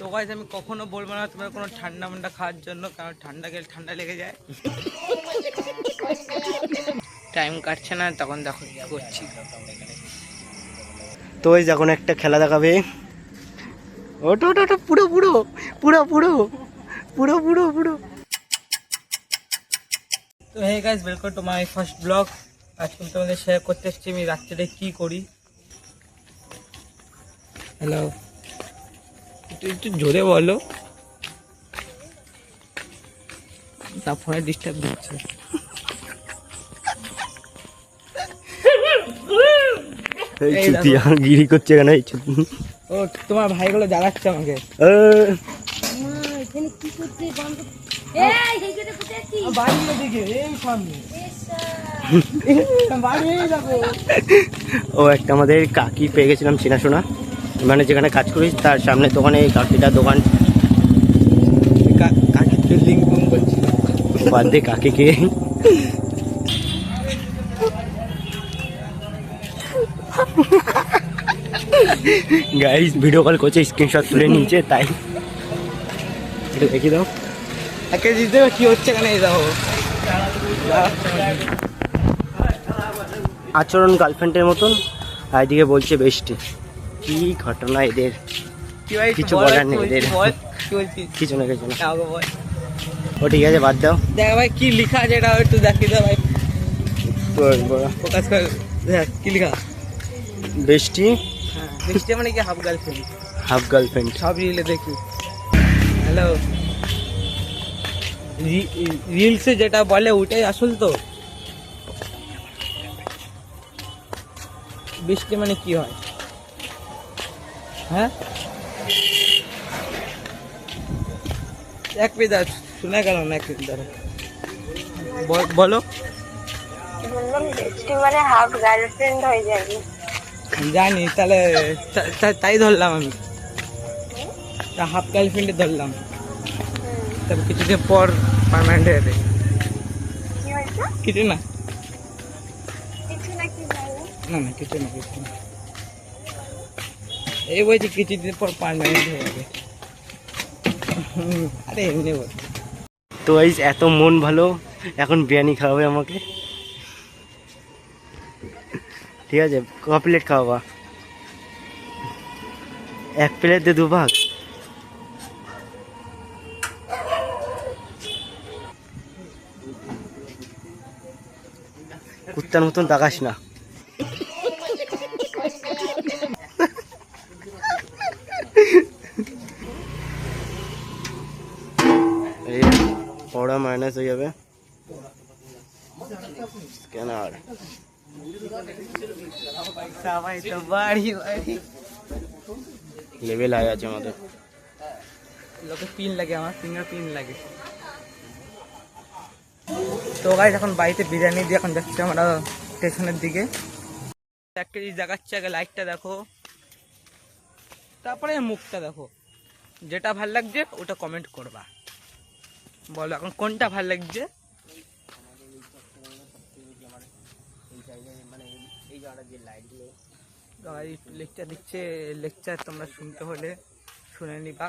তো গাইস আমি কখনো বলবো না তোমার কোনো ঠান্ডা মান্ডা খাওয়ার জন্য, কারণ ঠান্ডা গেলে ঠান্ডা লেগে যায়। টাইম কাটছে না, তখন দেখো কি করছি। তো ওই যখন একটা খেলা দেখাবে, ওটা ওটা ওটা পুরো পুরো পুরো পুরো পুরো পুরো পুরো। তো hey guys, welcome to my first blog. আজকে তোমাদের শেয়ার করতে এসেছি আমি রাত্রে কি করি। হ্যালো, একটু জোরে বলো না, ফোনে ডিস্টার্ব দিচ্ছে। এই চুতিয়া গিরি করছে কেন? এই ও তোমার ভাইগুলো জ্বালাচ্ছে আমাকে। ও একটা আমাদের কাকি পেয়ে গেছিলাম চেনাশোনা, মানে যেখানে কাজ করি তার সামনে দোকানে কাকিটার দোকান। কাকির বিল্ডিং বুম করছিল, বাদ দে কাকিকে। গাইস ভিডিও কল করছে, স্ক্রিনশট তুলে নিয়েছে, তাই এটা দেখি দাও। একে দিতে কি হচ্ছে এখানে, এই দেখো আচরণ গার্লফ্রেন্ডের মতন, আর এদিকে বলছে বেস্টি। কি ঘটনা এদের, কি ভাই কিছু বলার নেই এদের। বল কি বলছিস? কিছু না কিছু না, আমাকে বল। ও ঠিক আছে বাদ দাও। দেখ ভাই কি লেখা আছে, এটা একটু দেখি দে ভাই, ফোকাস কর। দেখ কি লেখা, বেস্টি। হ্যাঁ বেস্টি মানে কি হাফ গার্লফ্রেন্ড। হাফ গার্লফ্রেন্ড সব রিলে দেখি। হ্যালো, রিলসে যেটা বলে ওটাই আসল তো। বৃষ্টি মানে কি হয়? হ্যাঁ এক পেদার শোনা গেল না, এক পেদার বলো। মানে হাফ গার্লফ্রেন্ড হয়ে যাবে। জানি, তাহলে তাই ধরলাম আমি, হাফ গার্লফ্রেন্ডে ধরলাম। তবে কিছুদিন পর পার্মানেন্ট হয়ে যাবে। কি হয়েছে? কিছু না, কিছু না, কি জানো? না না কিছু না, কিছু না। এই বলছি কিছুদিন পর পার্মানেন্ট হয়ে যাবে। আরে এমনি বল। তো এই এত মন ভালো, এখন বিরিয়ানি খাওয়াবে আমাকে, ঠিক আছে? ক প্লেট খাওয়াবা? এক প্লেট দিয়ে দুভাগ। কুত্তার মতন তাকাস না। এই পড়া মাইনাস হয়ে যাবে, স্ক্যানার। লেভেল হাই আছে আমাদের। লোকে পিন লাগে, আমার ফিঙ্গার পিন লাগে। তো গাইস এখন বাড়িতে বিরিয়ানি দিয়ে এখন যাচ্ছি আমরা স্টেশনের দিকে। একটা জিনিস দেখাচ্ছে, আগে লাইটটা দেখো, তারপরে মুখটা দেখো। যেটা ভাল লাগছে ওটা কমেন্ট করবা, বলো এখন কোনটা ভাল লাগছে। লেকচার দিচ্ছে, লেকচার তোমরা শুনতে হলে শুনে নিবা।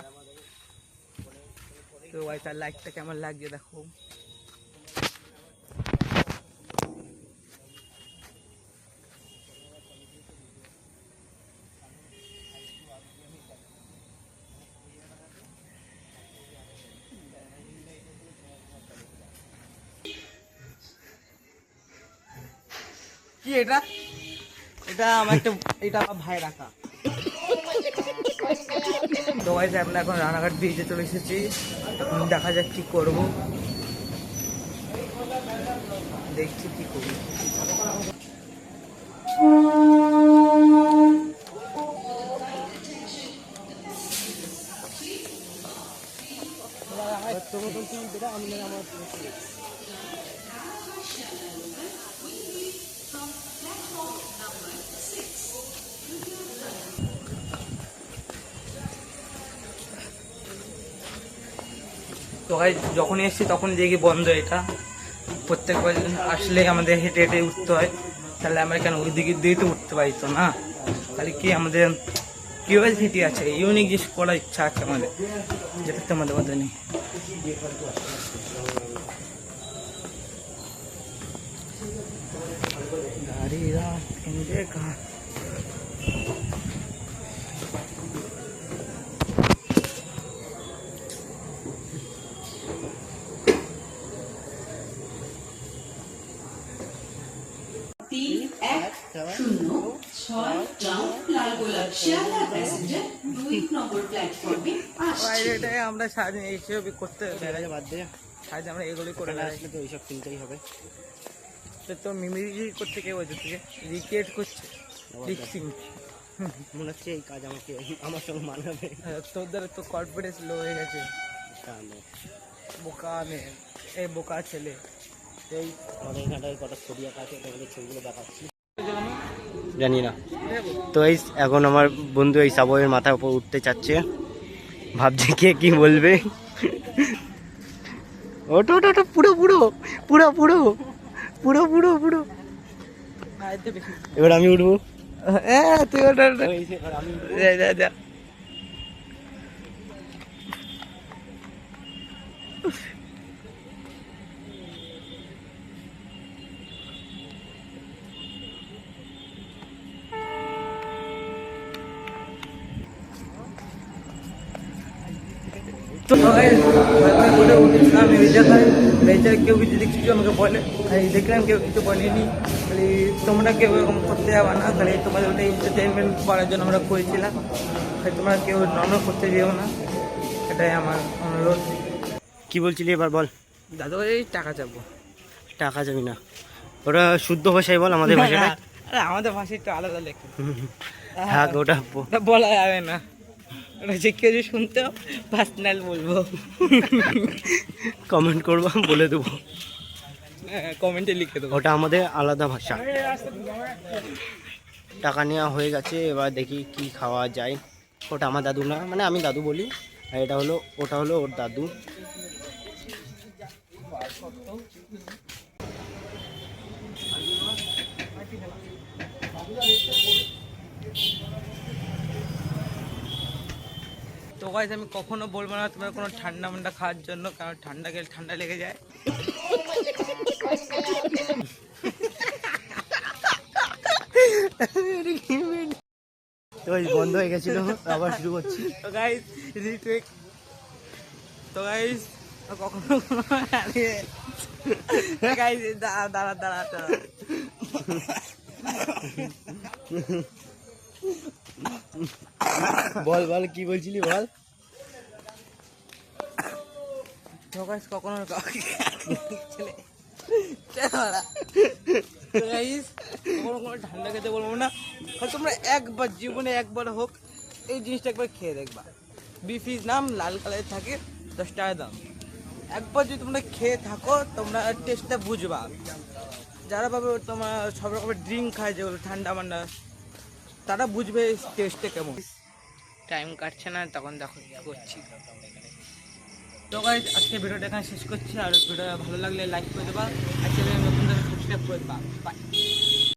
তো ভাই তার লাইটটা কেমন লাগছে দেখো। কি এটা? এটা আমার একটা, এটা আমার ভাই রাখা। তো গাইস আমরা এখন রানাঘাট ব্রিজে চলে এসেছি, এখন দেখা যাক কি করবো, দেখছি কি করি। তো গাইস যখনই এসছি তখন দেখি বন্ধ এটা। প্রত্যেকবার আসলে আমাদের হেঁটে হেঁটে উঠতে হয়, তাহলে আমরা কেন ওই দিকে দিয়ে তো উঠতে পারি তো না, তাহলে কি আমাদের কিউরিয়াসিটি আছে, ইউনিক জিনিস করার ইচ্ছা আছে আমাদের, যেটা তোমাদের মধ্যে নেই। গাড়ি রাত এনজয় কর। আমরা সারাদিন এইসব করতে বাদ দিয়ে সারাদিন আমরা এগুলোই করে না আসলে তো এইসব কিনতেই হবে। তো মিমিক্রি করছে, কে বলছে তুই রিক্রিয়েট করছে, লিপসিং। মনে হচ্ছে এই কাজ আমাকে আমার সঙ্গে মানাবে। তোদের তো কনফিডেন্স লো হয়ে গেছে। বোকা মেয়ে, এই বোকা ছেলে। এই আমাদের এখানটায় কটা ছবি আঁকা আছে, তোমাদের ছবিগুলো দেখাচ্ছি। জানি না। তো এই এখন আমার বন্ধু এই সাবওয়ের মাথার উপর উঠতে চাচ্ছে, ভাবছে কে কি বলবে। ওটো ওটো ওটো পুরো পুরো পুরো পুরো পুরো পুরো পুরো। এবার আমি উঠবো। হ্যাঁ তুই ওটা আমি যা। তো বলে উঠেছিলাম বেচার কেউ কিছু দেখছি আমাকে বলে, খালি দেখলাম কেউ কিছু বলেনি, খালি তোমরা কেউ এরকম করতে যাবে না, খালি তোমাদের ওটা এন্টারটেনমেন্ট করার জন্য আমরা করেছিলাম, খালি তোমরা কেউ নর্মাল করতে যেও না, এটাই আমার অনুরোধ। কি বলছিলি এবার বল। দাদু এই টাকা চাপবো। টাকা যাবি না, ওটা শুদ্ধ ভাষায় বল, আমাদের ভাষাটা। আরে আমাদের ভাষা একটু আলাদা লেখে। হ্যাঁ ওটা বলা যাবে না, ওটা যে কেউ যদি শুনতে পার্সোনাল বলবো, কমেন্ট করবো, বলে দেবো, কমেন্টে লিখে দেবো। ওটা আমাদের আলাদা ভাষা। টাকা নেওয়া হয়ে গেছে, এবার দেখি কি খাওয়া যায়। ওটা আমার দাদু না, মানে আমি দাদু বলি, আর ওটা হলো ওর দাদু। তো গাইস আমি কখনো বলবো না তোমার কোনো ঠান্ডা মান্ডা খাওয়ার জন্য, কারণ ঠান্ডা গেলে ঠান্ডা লেগে যায়। তো বন্ধ হয়ে গেছিল, আবার শুরু করছি। তো গাইস রিটেক। তো গাইস কখনো গাইস দাঁড়া বল বল কি বলছিলি বল। তো গাইস কখনো কোনো ঠান্ডা খেতে বলবো না, তোমরা একবার জীবনে একবার হোক এই জিনিসটা একবার খেয়ে দেখবা। বিফিস নাম, লাল কালারের থাকে, 10 টাকা দাম। একবার যদি তোমরা খেয়ে থাকো তোমরা টেস্টটা বুঝবা। যারা ভাবে তোমার সব রকমের ড্রিঙ্ক খায় যেগুলো ঠান্ডা মান্ডা, তারা বুঝবে টেস্টটা কেমন। টাইম কাটছে না, তখন দেখো কি করছি। তো গাইস আজকে ভিডিওটা এখানে শেষ করছি, আর ভিডিওটা ভালো লাগলে লাইক করে দেবা, আর চ্যানেলে নতুন সাবস্ক্রাইব করে দেবা। বাই।